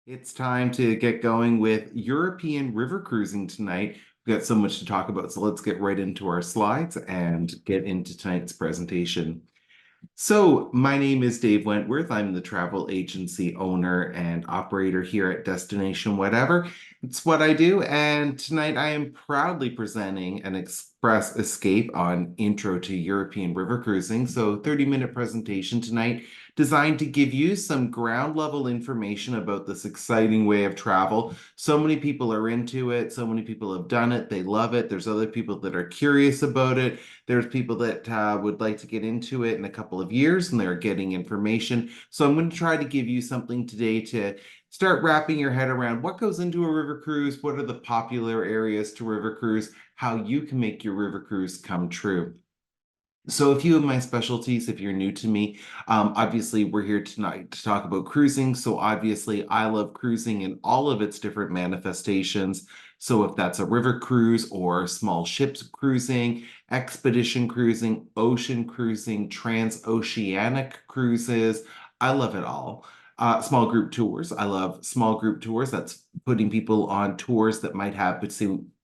It's time to get going with European river cruising tonight. We've got so much to talk about, so let's get right into our slides and get into tonight's presentation. So, my name is Dave Wentworth. I'm the travel agency owner and operator here at Destination Whatever. It's what I do, and tonight I am proudly presenting an express escape on Intro to European River Cruising. So, 30-minute presentation tonight designed to give you some ground level information about this exciting way of travel. So many people are into it, so many people have done it, they love it. There's other people that are curious about it. There's people that would like to get into it in a couple of years and they're getting information. So I'm going to try to give you something today to start wrapping your head around what goes into a river cruise, what are the popular areas to river cruise, how you can make your river cruise come true. So a few of my specialties, if you're new to me, obviously we're here tonight to talk about cruising. So obviously I love cruising in all of its different manifestations. So if that's a river cruise or small ships cruising, expedition cruising, ocean cruising, transoceanic cruises, I love it all. Small group tours. I love small group tours. That's putting people on tours that might have,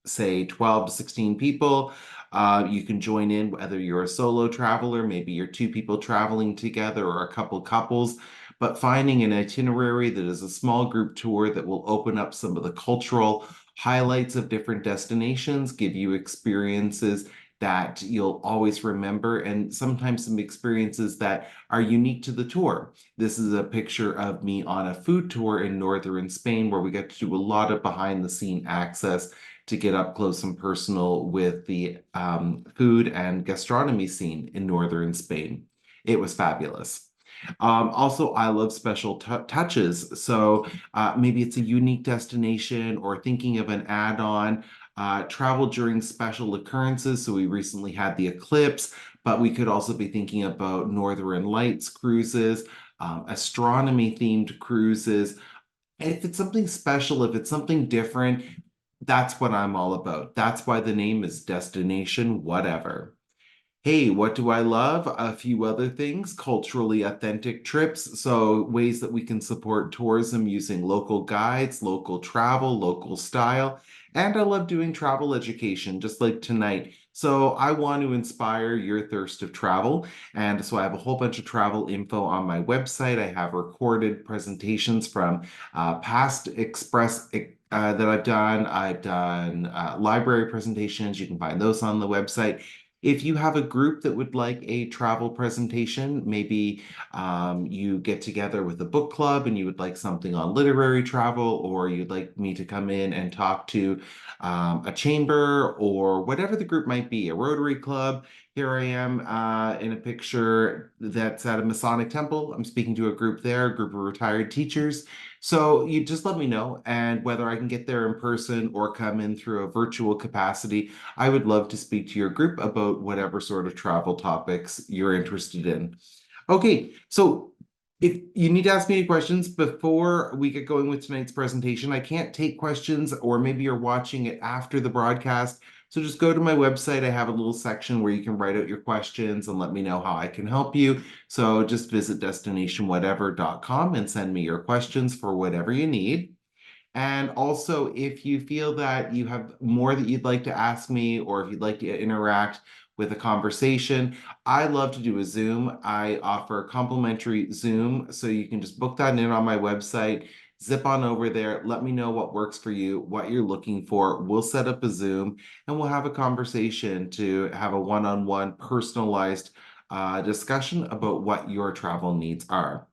say 12 to 16 people. You can join in whether you're a solo traveler, maybe you're two people traveling together or a couple couples, but finding an itinerary that is a small group tour that will open up some of the cultural highlights of different destinations, give you experiences that you'll always remember, and sometimes some experiences that are unique to the tour. This is a picture of me on a food tour in northern Spain where we get to do a lot of behind the scene access to get up close and personal with the food and gastronomy scene in northern Spain. It was fabulous. Also, I love special touches. So maybe it's a unique destination or thinking of an add-on. Travel during special occurrences. So we recently had the eclipse, but we could also be thinking about Northern Lights cruises, astronomy themed cruises. If it's something special, if it's something different, that's what I'm all about. That's why the name is Destination Whatever. Hey, what do I love? A few other things, culturally authentic trips. So, ways that we can support tourism using local guides, local travel, local style. And I love doing travel education, just like tonight. So, I want to inspire your thirst of travel. And so, I have a whole bunch of travel info on my website. I have recorded presentations from past Express. That I've done. I've done library presentations. You can find those on the website. If you have a group that would like a travel presentation, maybe you get together with a book club and you would like something on literary travel, or you'd like me to come in and talk to a chamber or whatever the group might be, a Rotary Club. Here I am in a picture that's at a Masonic temple. I'm speaking to a group there, a group of retired teachers. So you just let me know, and whether I can get there in person or come in through a virtual capacity, I would love to speak to your group about whatever sort of travel topics you're interested in. Okay, so if you need to ask me any questions before we get going with tonight's presentation, I can't take questions, or maybe you're watching it after the broadcast. So just go to my website. I have a little section where you can write out your questions and let me know how I can help you. So just visit destinationwhatever.com and send me your questions for whatever you need. And also, if you feel that you have more that you'd like to ask me, or if you'd like to interact with a conversation, I love to do a Zoom. I offer complimentary Zoom, so you can just book that in on my website, zip on over there, let me know what works for you, what you're looking for. We'll set up a Zoom and we'll have a conversation to have a one-on-one personalized discussion about what your travel needs are.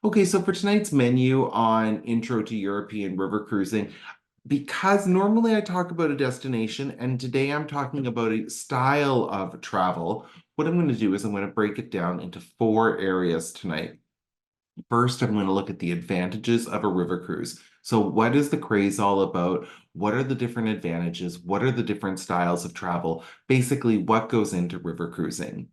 Okay, so for tonight's menu on Intro to European River Cruising, because normally I talk about a destination and today I'm talking about a style of travel, what I'm going to do is I'm going to break it down into four areas tonight. First, I'm going to look at the advantages of a river cruise. So, what is the craze all about? What are the different advantages? What are the different styles of travel? Basically, what goes into river cruising?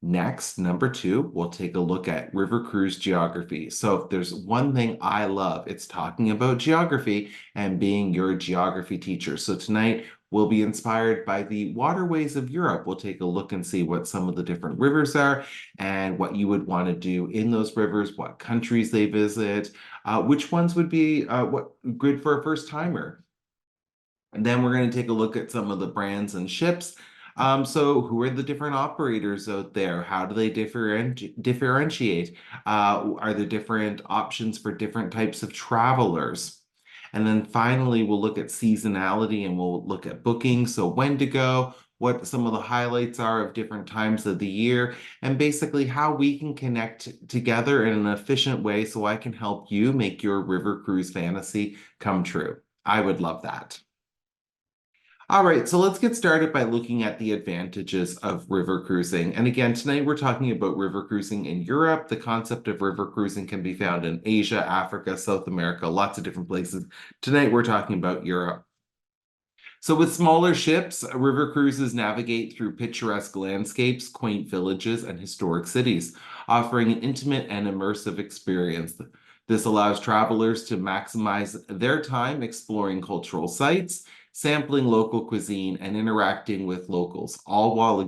Next, number two, we'll take a look at river cruise geography. So, if there's one thing I love, it's talking about geography and being your geography teacher. So, tonight, we'll be inspired by the waterways of Europe. We'll take a look and see what some of the different rivers are and what you would want to do in those rivers, what countries they visit, Which ones would be what good for a first timer? And then we're going to take a look at some of the brands and ships. So who are the different operators out there? How do they differentiate? Are there different options for different types of travelers? And then finally, we'll look at seasonality and we'll look at booking. So when to go, what some of the highlights are of different times of the year, and basically how we can connect together in an efficient way so I can help you make your river cruise fantasy come true. I would love that. All right, so let's get started by looking at the advantages of river cruising. And again, tonight we're talking about river cruising in Europe. The concept of river cruising can be found in Asia, Africa, South America, lots of different places. Tonight we're talking about Europe. So, with smaller ships, river cruises navigate through picturesque landscapes, quaint villages, and historic cities, offering an intimate and immersive experience. This allows travelers to maximize their time exploring cultural sites, sampling local cuisine, and interacting with locals, all while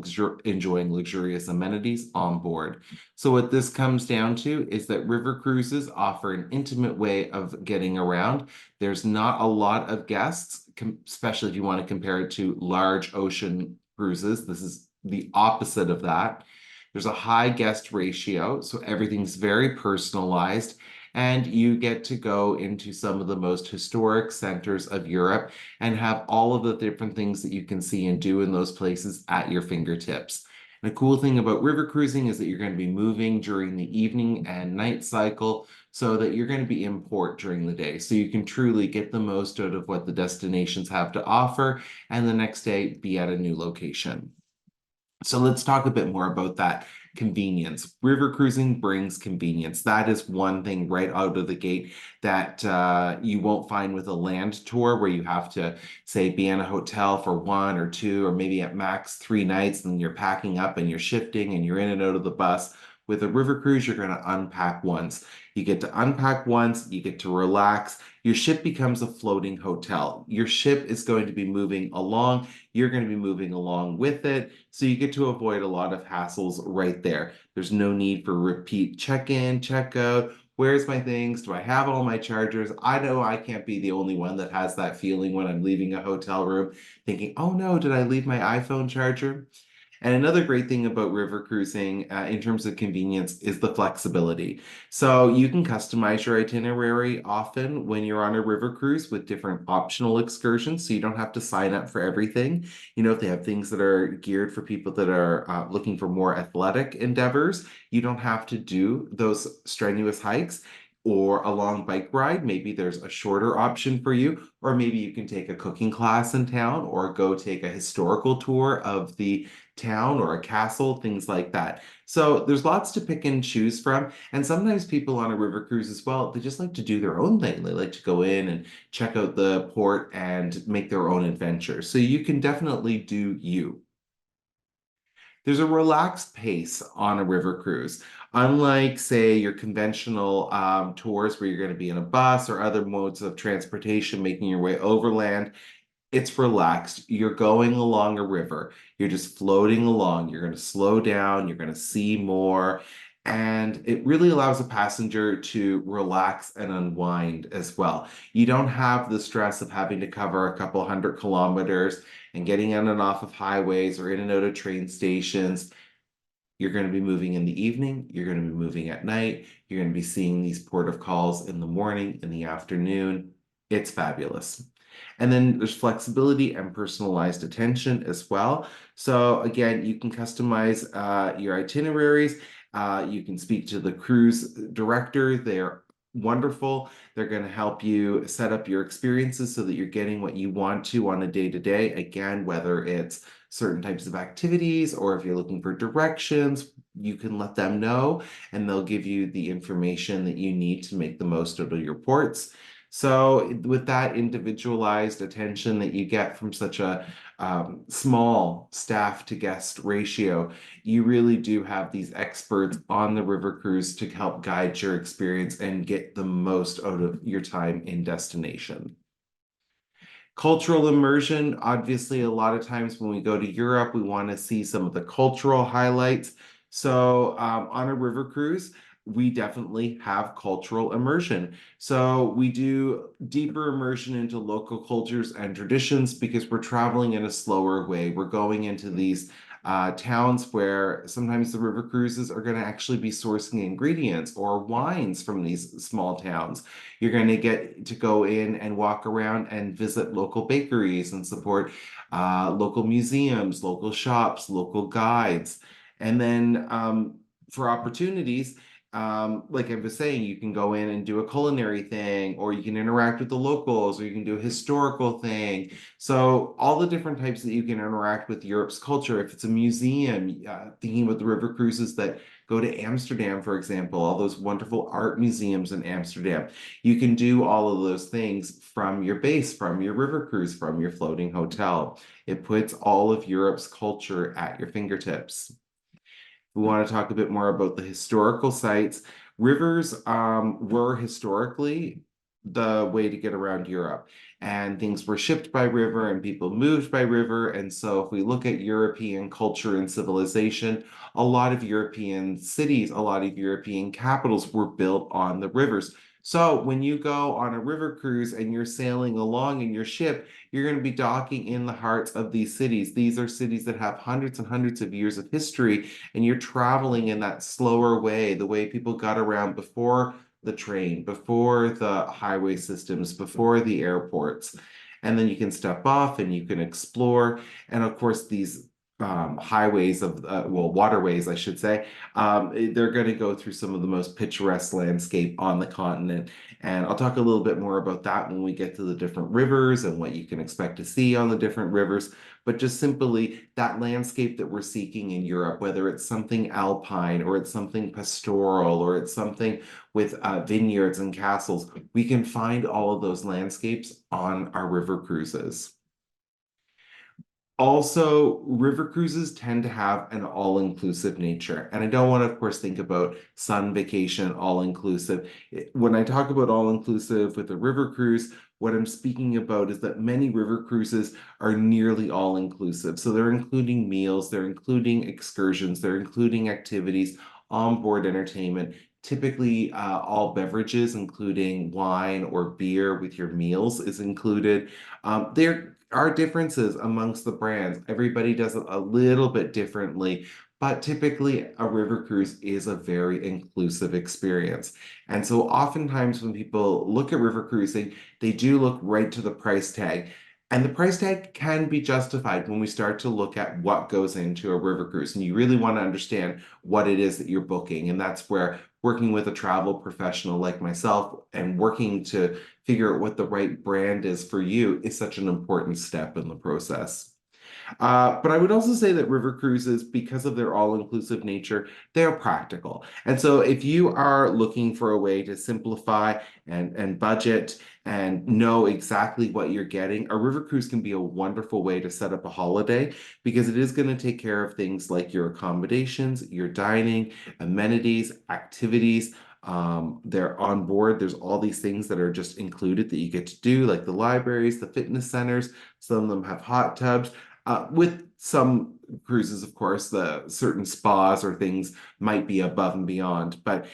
enjoying luxurious amenities on board. So, what this comes down to is that river cruises offer an intimate way of getting around. There's not a lot of guests, especially if you want to compare it to large ocean cruises. This is the opposite of that. There's a high guest ratio, so everything's very personalized, and you get to go into some of the most historic centers of Europe and have all of the different things that you can see and do in those places at your fingertips. And the cool thing about river cruising is that you're going to be moving during the evening and night cycle so that you're going to be in port during the day. So you can truly get the most out of what the destinations have to offer and the next day be at a new location. So let's talk a bit more about that convenience. River cruising brings convenience. That is one thing right out of the gate that you won't find with a land tour where you have to, say, be in a hotel for 1 or 2 or maybe at max 3 nights, and you're packing up and you're shifting and you're in and out of the bus. With a river cruise, you're going to unpack once. You get to unpack once, you get to relax. Your ship becomes a floating hotel. Your ship is going to be moving along. You're going to be moving along with it. So you get to avoid a lot of hassles right there. There's no need for repeat check-in, check-out. Where's my things? Do I have all my chargers? I know I can't be the only one that has that feeling when I'm leaving a hotel room, thinking, oh no, did I leave my iPhone charger? And another great thing about river cruising, in terms of convenience, is the flexibility. So you can customize your itinerary often when you're on a river cruise with different optional excursions. So you don't have to sign up for everything. You know, if they have things that are geared for people that are looking for more athletic endeavors, you don't have to do those strenuous hikes. Or a long bike ride, maybe there's a shorter option for you, or maybe you can take a cooking class in town or go take a historical tour of the town or a castle, things like that. So there's lots to pick and choose from. And sometimes people on a river cruise as well, they just like to do their own thing. They like to go in and check out the port and make their own adventure. So you can definitely do you. There's a relaxed pace on a river cruise. Unlike, say, your conventional tours where you're going to be in a bus or other modes of transportation making your way overland, it's relaxed. You're going along a river. You're just floating along. You're going to slow down. You're going to see more. And it really allows a passenger to relax and unwind as well. You don't have the stress of having to cover a couple 100 kilometers and getting on and off of highways or in and out of train stations. You're going to be moving in the evening. You're going to be moving at night. You're going to be seeing these port of calls in the morning, in the afternoon. It's fabulous. And then there's flexibility and personalized attention as well. So again, you can customize your itineraries. You can speak to the cruise director. They're wonderful. They're going to help you set up your experiences so that you're getting what you want to on a day-to-day. Again, whether it's certain types of activities or if you're looking for directions, you can let them know and they'll give you the information that you need to make the most out of your ports. So with that individualized attention that you get from such a small staff to guest ratio, you really do have these experts on the river cruise to help guide your experience and get the most out of your time in destination. Cultural immersion, obviously, a lot of times when we go to Europe, we want to see some of the cultural highlights. So on a river cruise, we definitely have cultural immersion. So we do deeper immersion into local cultures and traditions because we're traveling in a slower way. We're going into these towns where sometimes the river cruises are going to actually be sourcing ingredients or wines from these small towns. You're going to get to go in and walk around and visit local bakeries and support local museums, local shops, local guides. And then for opportunities, like I was saying, you can go in and do a culinary thing, or you can interact with the locals, or you can do a historical thing. So all the different types that you can interact with Europe's culture. If it's a museum, thinking about the river cruises that go to Amsterdam, for example, all those wonderful art museums in Amsterdam. You can do all of those things from your base, from your river cruise, from your floating hotel. It puts all of Europe's culture at your fingertips. We want to talk a bit more about the historical sites. Rivers were historically the way to get around Europe, and things were shipped by river and people moved by river. And so, if we look at European culture and civilization, a lot of European cities, a lot of European capitals were built on the rivers. So, when you go on a river cruise and you're sailing along in your ship, you're going to be docking in the hearts of these cities. These are cities that have hundreds and hundreds of years of history, and you're traveling in that slower way, the way people got around before the train, before the highway systems, before the airports. And then you can step off and you can explore. And of course, these highways of, well, waterways, I should say, they're going to go through some of the most picturesque landscape on the continent. And I'll talk a little bit more about that when we get to the different rivers and what you can expect to see on the different rivers. But just simply that landscape that we're seeking in Europe, whether it's something alpine or it's something pastoral or it's something with vineyards and castles, we can find all of those landscapes on our river cruises. Also, river cruises tend to have an all-inclusive nature. And I don't want to, of course, think about sun vacation all-inclusive. When I talk about all-inclusive with a river cruise, what I'm speaking about is that many river cruises are nearly all-inclusive. So they're including meals, they're including excursions, they're including activities, onboard entertainment, typically all beverages, including wine or beer with your meals is included. There are differences amongst the brands. Everybody does it a little bit differently, but typically a river cruise is a very inclusive experience. And so oftentimes when people look at river cruising, they do look right to the price tag. And the price tag can be justified when we start to look at what goes into a river cruise. And you really want to understand what it is that you're booking. And that's where working with a travel professional like myself and working to figure out what the right brand is for you is such an important step in the process. But I would also say that river cruises, because of their all-inclusive nature, they're practical. And so if you are looking for a way to simplify and budget and know exactly what you're getting, a river cruise can be a wonderful way to set up a holiday because it is going to take care of things like your accommodations, your dining, amenities, activities. They're on board. There's all these things that are just included that you get to do, like the libraries, the fitness centers. Some of them have hot tubs. With some cruises, of course, the certain spas or things might be above and beyond. But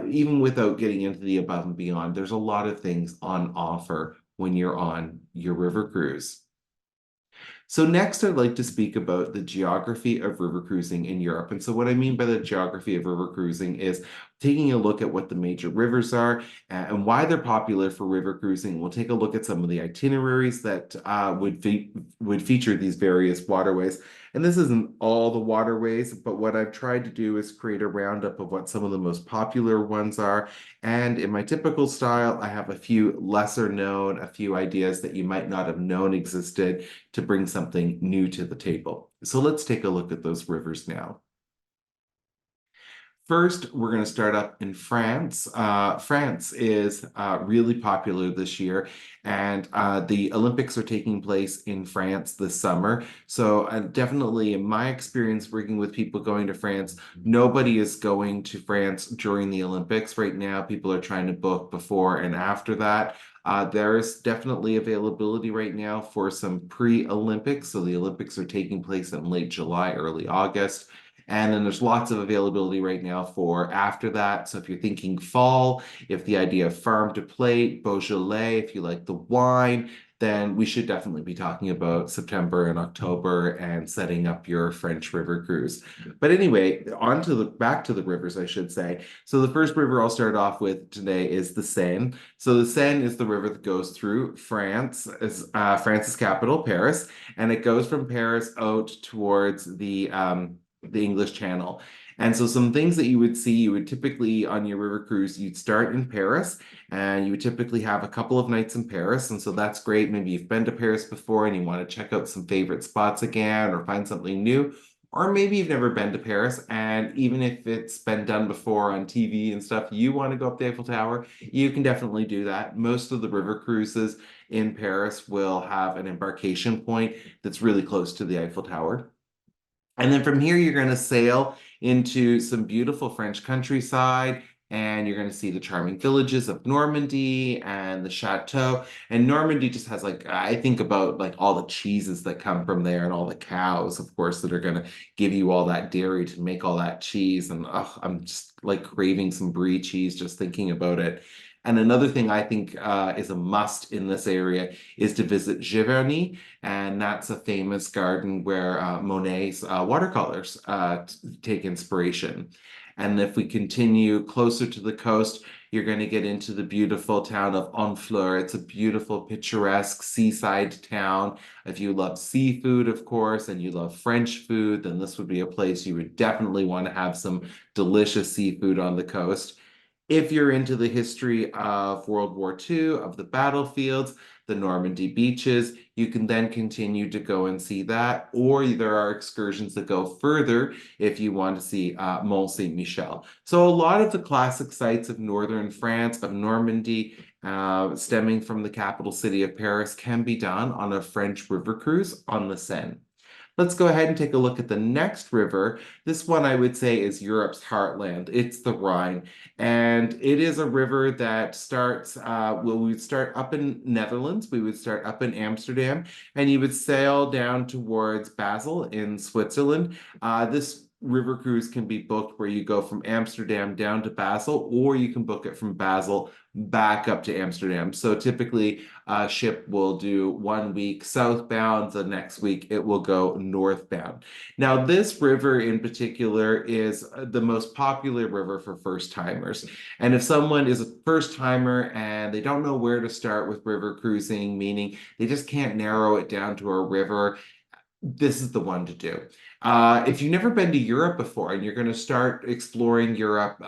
even without getting into the above and beyond, there's a lot of things on offer when you're on your river cruise. So next, I'd like to speak about the geography of river cruising in Europe. And so what I mean by the geography of river cruising is taking a look at what the major rivers are and why they're popular for river cruising. We'll take a look at some of the itineraries that would feature these various waterways. And this isn't all the waterways, but what I've tried to do is create a roundup of what some of the most popular ones are. And in my typical style, I have a few lesser known, a few ideas that you might not have known existed to bring something new to the table. So let's take a look at those rivers now. First, we're going to start up in France. France is really popular this year, and the Olympics are taking place in France this summer. So, definitely, in my experience working with people going to France, nobody is going to France during the Olympics. Right now, people are trying to book before and after that. There is definitely availability right now for some pre-Olympics. So the Olympics are taking place in late July, early August. And then there's lots of availability right now for after that. So if you're thinking fall, if the idea of farm to plate, Beaujolais, if you like the wine, then we should definitely be talking about September and October and setting up your French river cruise. But anyway, on to the back to the rivers, I should say. So the first river I'll start off with today is the Seine. So the Seine is the river that goes through France, France's capital, Paris, and it goes from Paris out towards the English Channel. And so some things that you would see, you would typically on your river cruise, you'd start in Paris and you would typically have a couple of nights in Paris. And so that's great. Maybe you've been to Paris before and you want to check out some favorite spots again or find something new. Or maybe you've never been to Paris, and even if it's been done before on TV and stuff, you want to go up the Eiffel Tower, you can definitely do that. Most of the river cruises in Paris will have an embarkation point that's really close to the Eiffel Tower. And then from here, you're going to sail into some beautiful French countryside, and you're going to see the charming villages of Normandy and the chateau. And Normandy just has like, I think about like all the cheeses that come from there and all the cows, of course, that are going to give you all that dairy to make all that cheese. And I'm just like craving some brie cheese just thinking about it. And another thing I think is a must in this area is to visit Giverny, and that's a famous garden where Monet's watercolors take inspiration. And if we continue closer to the coast, you're going to get into the beautiful town of Honfleur. It's a beautiful, picturesque seaside town. If you love seafood, of course, and you love French food, then this would be a place you would definitely want to have some delicious seafood on the coast. If you're into the history of World War II, of the battlefields, the Normandy beaches, you can then continue to go and see that. Or there are excursions that go further if you want to see Mont Saint-Michel. So a lot of the classic sites of northern France, of Normandy, stemming from the capital city of Paris, can be done on a French river cruise on the Seine. Let's go ahead and take a look at the next river. This one I would say is Europe's heartland. It's the Rhine. And it is a river that starts, well, we would start up in Netherlands. We would start up in Amsterdam, and you would sail down towards Basel in Switzerland. This river cruise can be booked where you go from Amsterdam down to Basel, or you can book it from Basel back up to Amsterdam. So typically, a ship will do 1 week southbound, the next week it will go northbound. Now, this river in particular is the most popular river for first timers. And if someone is a first timer and they don't know where to start with river cruising, meaning they just can't narrow it down to a river, this is the one to do. If you've never been to Europe before and you're going to start exploring Europe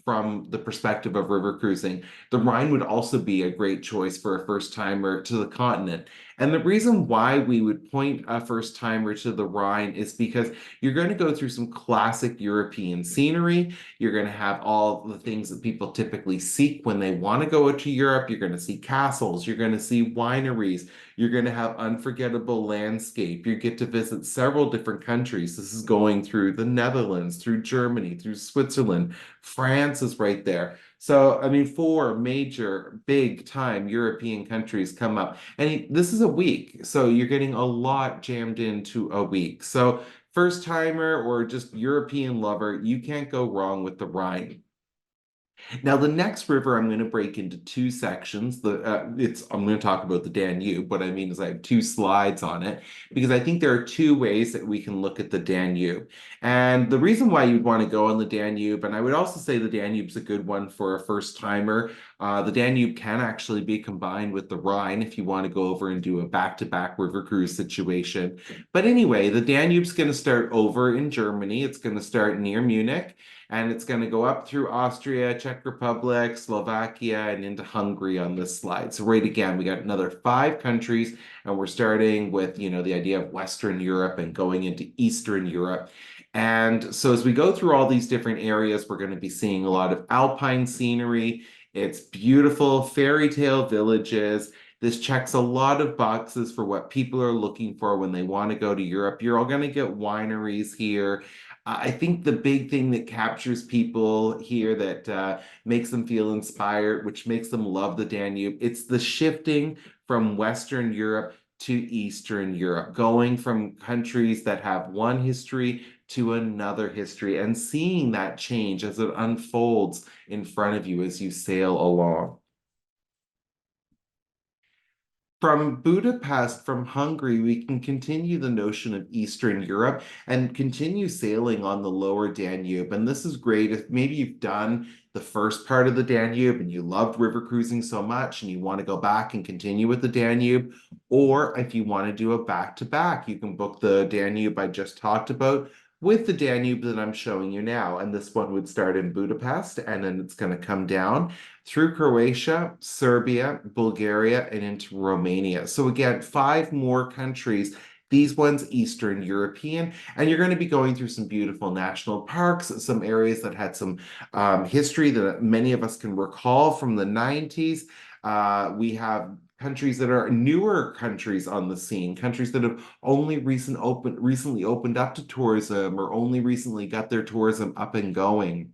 from the perspective of river cruising, the Rhine would also be a great choice for a first timer to the continent. And the reason why we would point a first timer to the Rhine is because you're going to go through some classic European scenery. You're going to have all the things that people typically seek when they want to go to Europe. You're going to see castles. You're going to see wineries. You're going to have unforgettable landscape. You get to visit several different countries. This is going through the Netherlands, through Germany, through Switzerland. France is right there. So, I mean, four major big time European countries come up. And this is a week. So you're getting a lot jammed into a week. So first timer or just European lover, you can't go wrong with the Rhine. Now, the next river I'm going to break into two sections. I'm going to talk about the Danube. What I mean is I have two slides on it because I think there are two ways that we can look at the Danube. And the reason why you'd want to go on the Danube, and I would also say the Danube's a good one for a first timer. The Danube can actually be combined with the Rhine if you want to go over and do a back-to-back river cruise situation. But anyway, the Danube's going to start over in Germany. It's going to start near Munich. And it's going to go up through Austria, Czech Republic, Slovakia, and into Hungary on this slide. So right again, we got another 5 countries, and we're starting with, the idea of Western Europe and going into Eastern Europe. And so as we go through all these different areas, we're going to be seeing a lot of alpine scenery. It's beautiful fairy tale villages. This checks a lot of boxes for what people are looking for when they want to go to Europe. You're all going to get wineries here. I think the big thing that captures people here that makes them feel inspired, which makes them love the Danube, it's the shifting from Western Europe to Eastern Europe, going from countries that have one history to another history and seeing that change as it unfolds in front of you as you sail along. From Budapest, from Hungary, we can continue the notion of Eastern Europe and continue sailing on the lower Danube. And this is great if maybe you've done the first part of the Danube and you loved river cruising so much and you want to go back and continue with the Danube. Or if you want to do a back-to-back, you can book the Danube I just talked about with the Danube that I'm showing you now. And this one would start in Budapest and then it's going to come down through Croatia, Serbia, Bulgaria, and into Romania. So again, 5 more countries. These ones Eastern European, and you're going to be going through some beautiful national parks, some areas that had some history that many of us can recall from the 90s. We have countries that are newer countries on the scene, countries that have only recently opened up to tourism or only recently got their tourism up and going.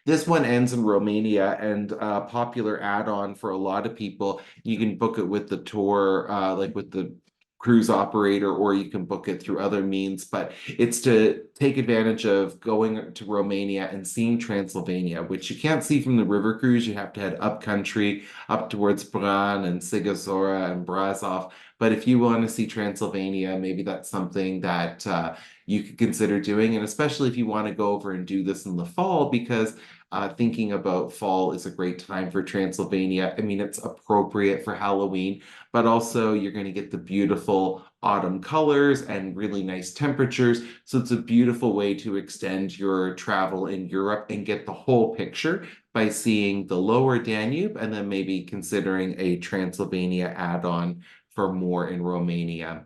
This one ends in Romania and a popular add-on for a lot of people. You can book it with the tour, like with the cruise operator, or you can book it through other means. But it's to take advantage of going to Romania and seeing Transylvania, which you can't see from the river cruise. You have to head up country, up towards Bran and Sigazora and Brasov. But if you want to see Transylvania, maybe that's something that you could consider doing. And especially if you want to go over and do this in the fall, because thinking about fall is a great time for Transylvania. I mean, it's appropriate for Halloween, but also you're going to get the beautiful autumn colors and really nice temperatures. So it's a beautiful way to extend your travel in Europe and get the whole picture by seeing the lower Danube and then maybe considering a Transylvania add-on for more in Romania.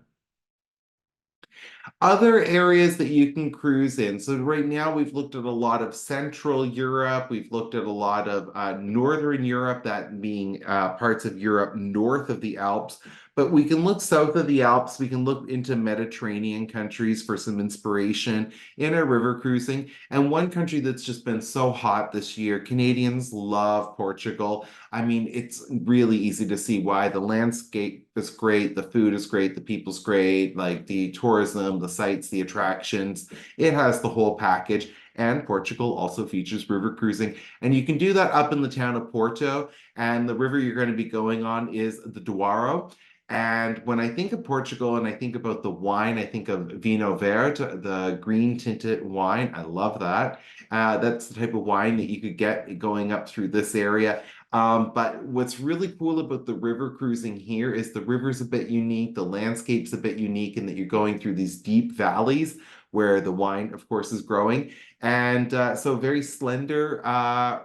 Other areas that you can cruise in. So right now we've looked at a lot of Central Europe. We've looked at a lot of Northern Europe, that being parts of Europe north of the Alps. But we can look south of the Alps. We can look into Mediterranean countries for some inspiration in our river cruising. And one country that's just been so hot this year, Canadians love Portugal. I mean, it's really easy to see why. The landscape is great, the food is great, the people's great, like the tourism, the sights, the attractions. It has the whole package. And Portugal also features river cruising. And you can do that up in the town of Porto. And the river you're going to be going on is the Douro. And when I think of Portugal and I think about the wine, I think of Vinho Verde, the green tinted wine. I love that. That's the type of wine that you could get going up through this area. But what's really cool about the river cruising here is the river's a bit unique, the landscape's a bit unique, in that you're going through these deep valleys where the wine, of course, is growing. And so very slender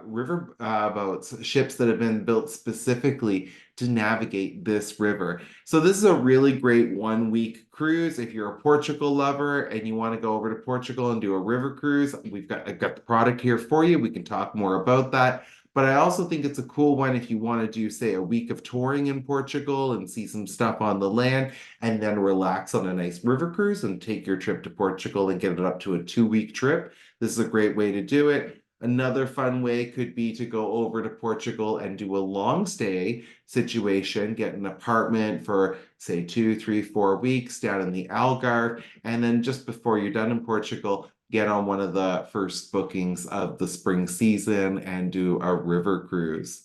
river boats, ships that have been built specifically to navigate this river. So this is a really great 1 week cruise. If you're a Portugal lover and you want to go over to Portugal and do a river cruise, I've got the product here for you. We can talk more about that. But I also think it's a cool one if you want to do, say, a week of touring in Portugal and see some stuff on the land and then relax on a nice river cruise and take your trip to Portugal and get it up to a 2 week trip. This is a great way to do it. Another fun way could be to go over to Portugal and do a long stay situation, get an apartment for, say, 2, 3, 4 weeks down in the Algarve. And then just before you're done in Portugal, get on one of the first bookings of the spring season and do a river cruise.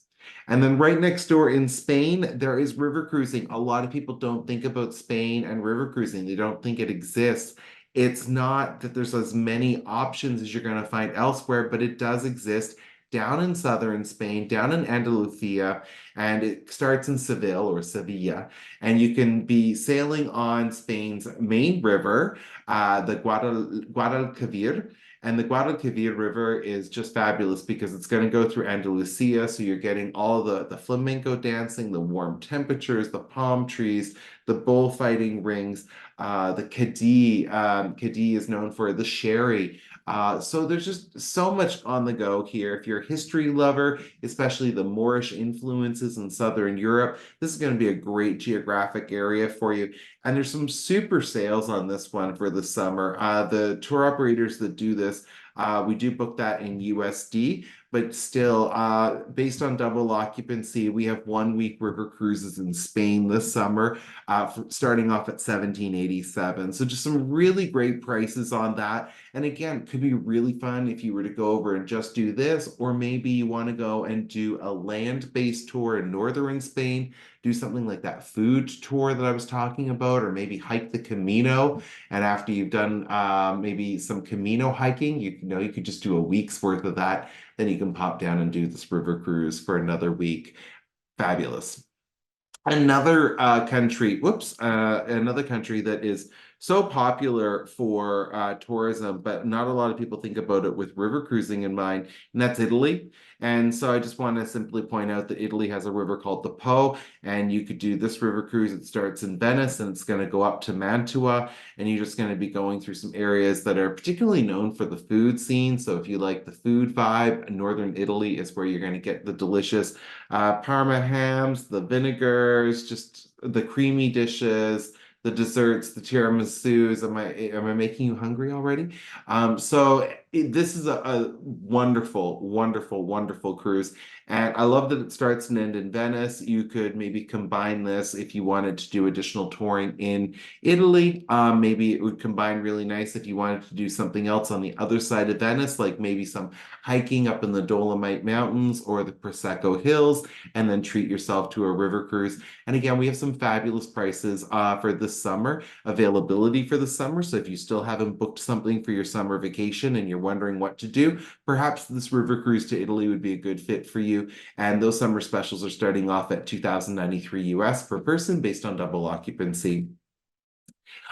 And then right next door in Spain, there is river cruising. A lot of people don't think about Spain and river cruising. They don't think it exists. It's not that there's as many options as you're going to find elsewhere, but it does exist down in southern Spain, down in Andalusia, and it starts in Seville or Sevilla. And you can be sailing on Spain's main river, the Guadalquivir. And the Guadalquivir River is just fabulous because it's going to go through Andalusia. So you're getting all the flamenco dancing, the warm temperatures, the palm trees, the bullfighting rings, the Cadiz. Cadiz is known for the sherry. So there's just so much on the go here. If you're a history lover, especially the Moorish influences in Southern Europe, this is going to be a great geographic area for you. And there's some super sales on this one for the summer. The tour operators that do this, we do book that in USD, but still, based on double occupancy, we have 1 week river cruises in Spain this summer, starting off at 1787. So just some really great prices on that. And again, could be really fun if you were to go over and just do this, or maybe you want to go and do a land-based tour in northern Spain, do something like that food tour that I was talking about, or maybe hike the Camino. And after you've done maybe some Camino hiking, you know you could just do a week's worth of that. Then you can pop down and do this river cruise for another week. Fabulous. Another country that is so popular for tourism, but not a lot of people think about it with river cruising in mind, and that's Italy. And so I just want to simply point out that Italy has a river called the Po, and you could do this river cruise. It starts in Venice and it's going to go up to Mantua, and you're just going to be going through some areas that are particularly known for the food scene. So if you like the food vibe, northern Italy is where you're going to get the delicious Parma hams, the vinegars, just the creamy dishes, the desserts, the tiramisus. Am I making you hungry already? This is a wonderful, wonderful, wonderful cruise. And I love that it starts and ends in Venice. You could maybe combine this if you wanted to do additional touring in Italy. Maybe it would combine really nice if you wanted to do something else on the other side of Venice, like maybe some hiking up in the Dolomite Mountains or the Prosecco Hills, and then treat yourself to a river cruise. And again, we have some fabulous prices for this summer, availability for the summer. So if you still haven't booked something for your summer vacation and you're wondering what to do, perhaps this river cruise to Italy would be a good fit for you. And those summer specials are starting off at $2,093 US per person based on double occupancy.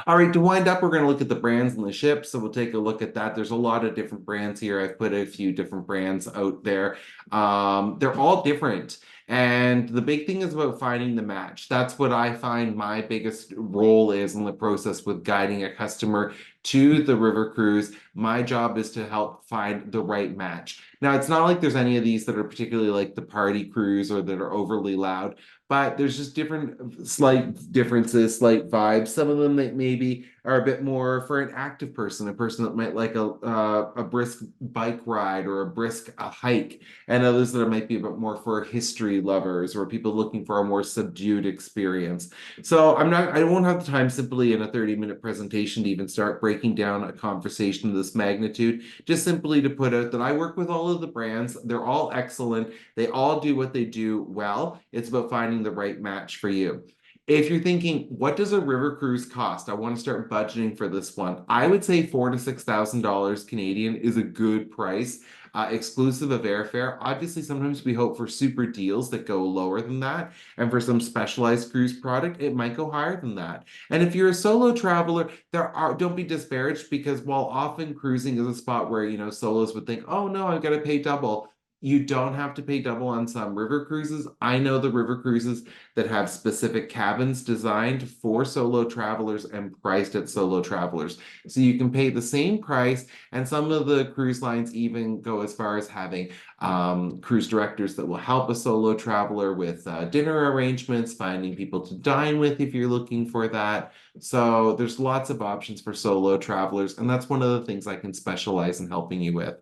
All right, to wind up, we're going to look at the brands and the ships. So we'll take a look at that. There's a lot of different brands here. I've put a few different brands out there. They're all different. And the big thing is about finding the match. That's what I find my biggest role is in the process with guiding a customer to the river cruise. My job is to help find the right match. Now, it's not like there's any of these that are particularly like the party cruise or that are overly loud, but there's just different slight differences, slight vibes. Some of them that maybe are a bit more for an active person, a person that might like a brisk bike ride or a brisk hike, and others that might be a bit more for history lovers or people looking for a more subdued experience. So I won't have the time simply in a 30-minute presentation to even start breaking down a conversation of this magnitude, just simply to put out that I work with all of the brands. They're all excellent. They all do what they do well. It's about finding the right match for you. If you're thinking, what does a river cruise cost? I want to start budgeting for this one. I would say $4,000 to $6,000 Canadian is a good price, exclusive of airfare. Obviously, sometimes we hope for super deals that go lower than that. And for some specialized cruise product, it might go higher than that. And if you're a solo traveler, don't be disparaged, because while often cruising is a spot where, solos would think, oh no, I've got to pay double. You don't have to pay double on some river cruises. I know the river cruises that have specific cabins designed for solo travelers and priced at solo travelers. So you can pay the same price, and some of the cruise lines even go as far as having cruise directors that will help a solo traveler with dinner arrangements, finding people to dine with if you're looking for that. So there's lots of options for solo travelers, and that's one of the things I can specialize in helping you with.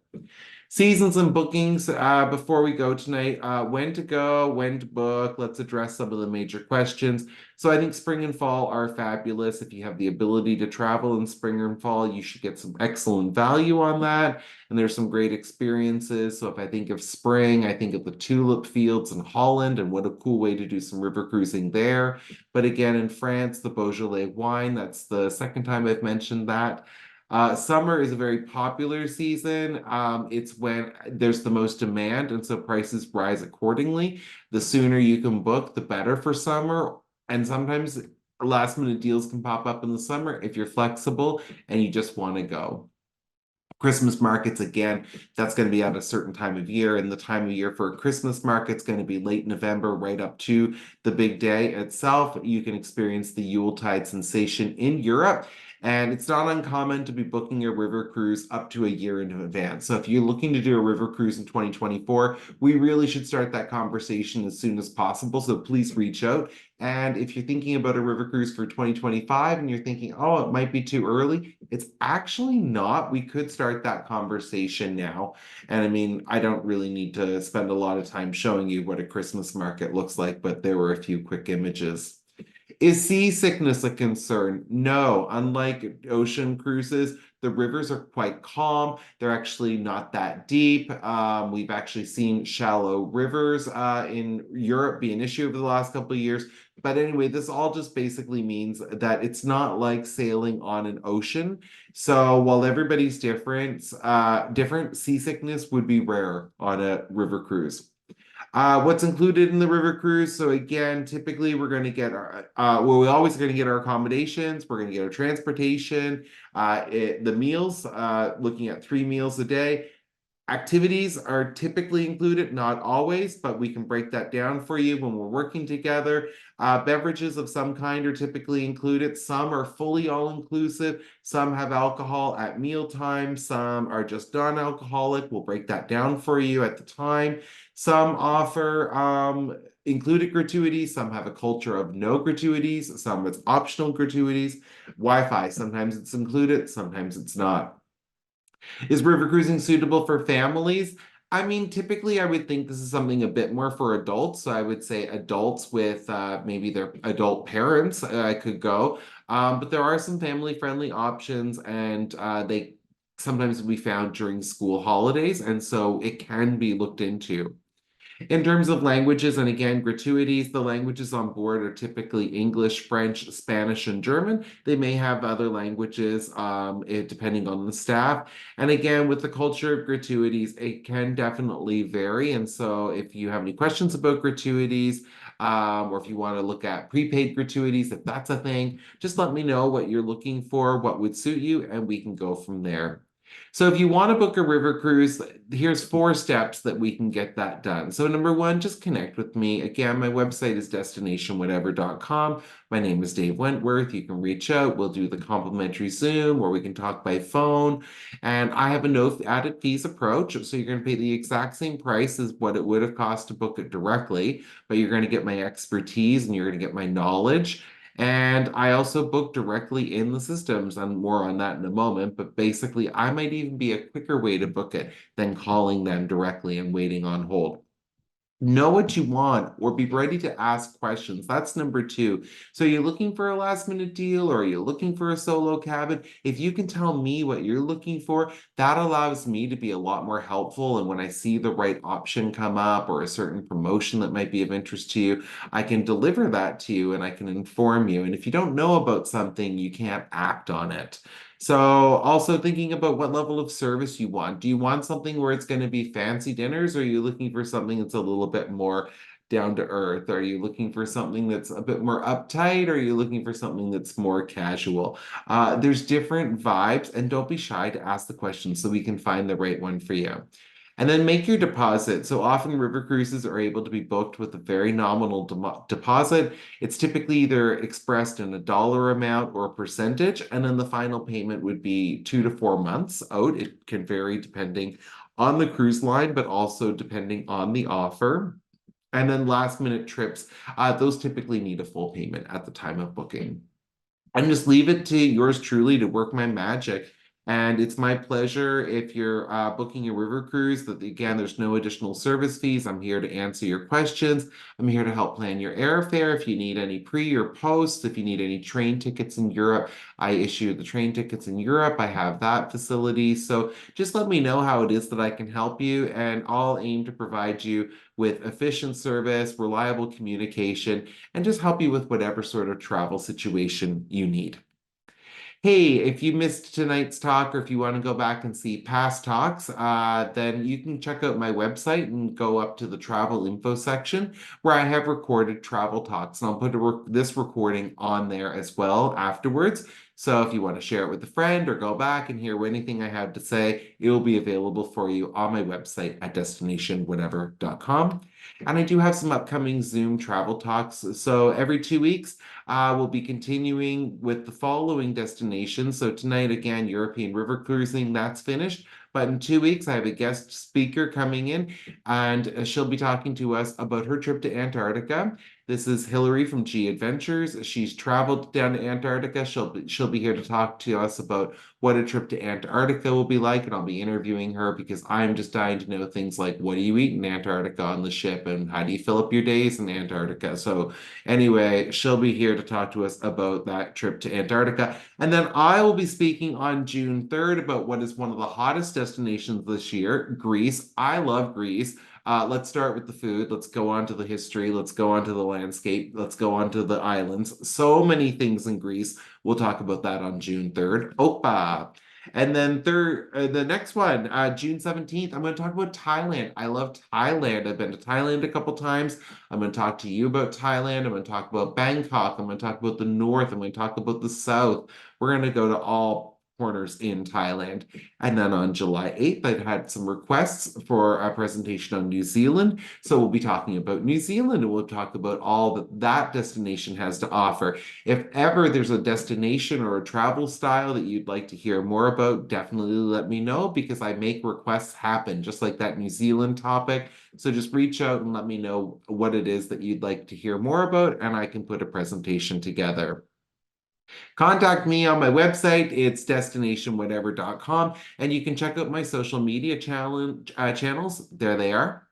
Seasons and bookings, before we go tonight, when to go, when to book, let's address some of the major questions. So I think spring and fall are fabulous. If you have the ability to travel in spring and fall, you should get some excellent value on that. And there's some great experiences. So if I think of spring, I think of the tulip fields in Holland, and what a cool way to do some river cruising there. But again, in France, the Beaujolais wine, that's the second time I've mentioned that. Summer is a very popular season. It's when there's the most demand, and so prices rise accordingly. The sooner you can book, the better for summer. And sometimes last minute deals can pop up in the summer if you're flexible and you just want to go. Christmas markets, again, that's going to be at a certain time of year, and the time of year for a Christmas market's going to be late November, right up to the big day itself. You can experience the Yuletide sensation in Europe. And it's not uncommon to be booking a river cruise up to a year in advance. So if you're looking to do a river cruise in 2024, we really should start that conversation as soon as possible. So please reach out. And if you're thinking about a river cruise for 2025 and you're thinking, oh, it might be too early, it's actually not. We could start that conversation now. And I mean, I don't really need to spend a lot of time showing you what a Christmas market looks like, but there were a few quick images. Is seasickness a concern? No. Unlike ocean cruises, the rivers are quite calm. They're actually not that deep. We've actually seen shallow rivers in Europe be an issue over the last couple of years. But anyway, this all just basically means that it's not like sailing on an ocean. So while everybody's different seasickness would be rare on a river cruise. What's included in the river cruise? So again, typically we're going to get we're always going to get our accommodations. We're going to get our transportation, the meals, looking at 3 meals a day. Activities are typically included, not always, but we can break that down for you when we're working together. Beverages of some kind are typically included. Some are fully all-inclusive. Some have alcohol at mealtime. Some are just non-alcoholic. We'll break that down for you at the time. Some offer included gratuities. Some have a culture of no gratuities. Some with optional gratuities. Wi-Fi, sometimes it's included, sometimes it's not. Is river cruising suitable for families? I mean, typically, I would think this is something a bit more for adults. So I would say adults with maybe their adult parents could go. But there are some family-friendly options, and they sometimes be found during school holidays, and so it can be looked into. In terms of languages, and again, gratuities, the languages on board are typically English, French, Spanish, and German. They may have other languages depending on the staff. And again, with the culture of gratuities, it can definitely vary. And so if you have any questions about gratuities, or if you want to look at prepaid gratuities, if that's a thing, just let me know what you're looking for, what would suit you, and we can go from there. So if you want to book a river cruise, here's 4 steps that we can get that done. So number one, just connect with me. Again, my website is destinationwhatever.com. My name is Dave Wentworth. You can reach out. We'll do the complimentary Zoom or we can talk by phone. And I have a no added fees approach. So you're going to pay the exact same price as what it would have cost to book it directly, but you're going to get my expertise and you're going to get my knowledge. And I also book directly in the systems, and more on that in a moment. But basically, I might even be a quicker way to book it than calling them directly and waiting on hold. Know what you want or be ready to ask questions. That's number 2. So you're looking for a last minute deal or you're looking for a solo cabin. If you can tell me what you're looking for, that allows me to be a lot more helpful. And when I see the right option come up or a certain promotion that might be of interest to you, I can deliver that to you and I can inform you. And if you don't know about something, you can't act on it. So also thinking about what level of service you want. Do you want something where it's going to be fancy dinners, or are you looking for something that's a little bit more down to earth? Are you looking for something that's a bit more uptight, or are you looking for something that's more casual? There's different vibes, and don't be shy to ask the question so we can find the right one for you. And then make your deposit. So often river cruises are able to be booked with a very nominal deposit. It's typically either expressed in a dollar amount or a percentage, and then the final payment would be 2 to 4 months out. It can vary depending on the cruise line, but also depending on the offer. And then last minute trips, those typically need a full payment at the time of booking. And just leave it to yours truly to work my magic. And it's my pleasure if you're booking a river cruise that, again, there's no additional service fees. I'm here to answer your questions. I'm here to help plan your airfare. If you need any pre or post, if you need any train tickets in Europe, I issue the train tickets in Europe. I have that facility. So just let me know how it is that I can help you, and I'll aim to provide you with efficient service, reliable communication, and just help you with whatever sort of travel situation you need. Hey, if you missed tonight's talk or if you want to go back and see past talks, then you can check out my website and go up to the travel info section where I have recorded travel talks. And I'll put this recording on there as well afterwards. So if you want to share it with a friend or go back and hear anything I have to say, it will be available for you on my website at destinationwhatever.com. And I do have some upcoming Zoom travel talks. So every 2 weeks, we'll be continuing with the following destinations. So tonight, again, European river cruising, that's finished. But in 2 weeks, I have a guest speaker coming in, and she'll be talking to us about her trip to Antarctica. This is Hillary from G Adventures. She's traveled down to Antarctica. She'll be here to talk to us about what a trip to Antarctica will be like, and I'll be interviewing her because I'm just dying to know things like what do you eat in Antarctica on the ship and how do you fill up your days in Antarctica. So anyway, she'll be here to talk to us about that trip to Antarctica. And then I will be speaking on June 3rd about what is one of the hottest destinations this year, Greece. I love Greece. Let's start with the food. Let's go on to the history. Let's go on to the landscape. Let's go on to the islands. So many things in Greece. We'll talk about that on June 3rd. Opa. And then the next one, June 17th, I'm going to talk about Thailand. I love Thailand. I've been to Thailand a couple times. I'm going to talk to you about Thailand. I'm going to talk about Bangkok. I'm going to talk about the north. I'm going to talk about the south. We're going to go to all corners in Thailand. And then on July 8th, I've had some requests for a presentation on New Zealand. So we'll be talking about New Zealand and we'll talk about all that that destination has to offer. If ever there's a destination or a travel style that you'd like to hear more about, definitely let me know because I make requests happen, just like that New Zealand topic. So just reach out and let me know what it is that you'd like to hear more about, and I can put a presentation together. Contact me on my website. It's destinationwhatever.com, and you can check out my social media channels. There they are.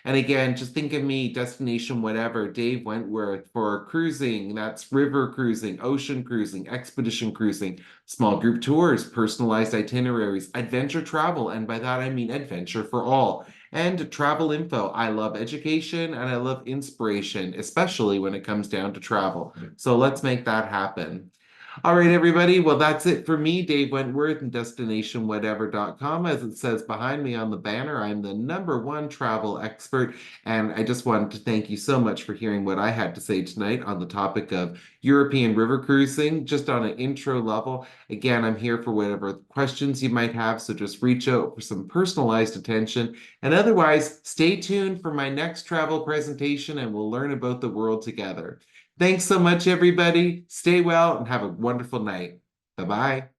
And again, just think of me, destination whatever, Dave Wentworth for cruising. That's river cruising, ocean cruising, expedition cruising, small group tours, personalized itineraries, adventure travel. And by that, I mean adventure for all. And travel info. I love education and I love inspiration, especially when it comes down to travel. So let's make that happen. All right, everybody. Well, that's it for me, Dave Wentworth, and destinationwhatever.com. As it says behind me on the banner, I'm the #1 travel expert. And I just wanted to thank you so much for hearing what I had to say tonight on the topic of European river cruising, just on an intro level. Again, I'm here for whatever questions you might have, so just reach out for some personalized attention. And otherwise, stay tuned for my next travel presentation and we'll learn about the world together. Thanks so much, everybody. Stay well and have a wonderful night. Bye-bye.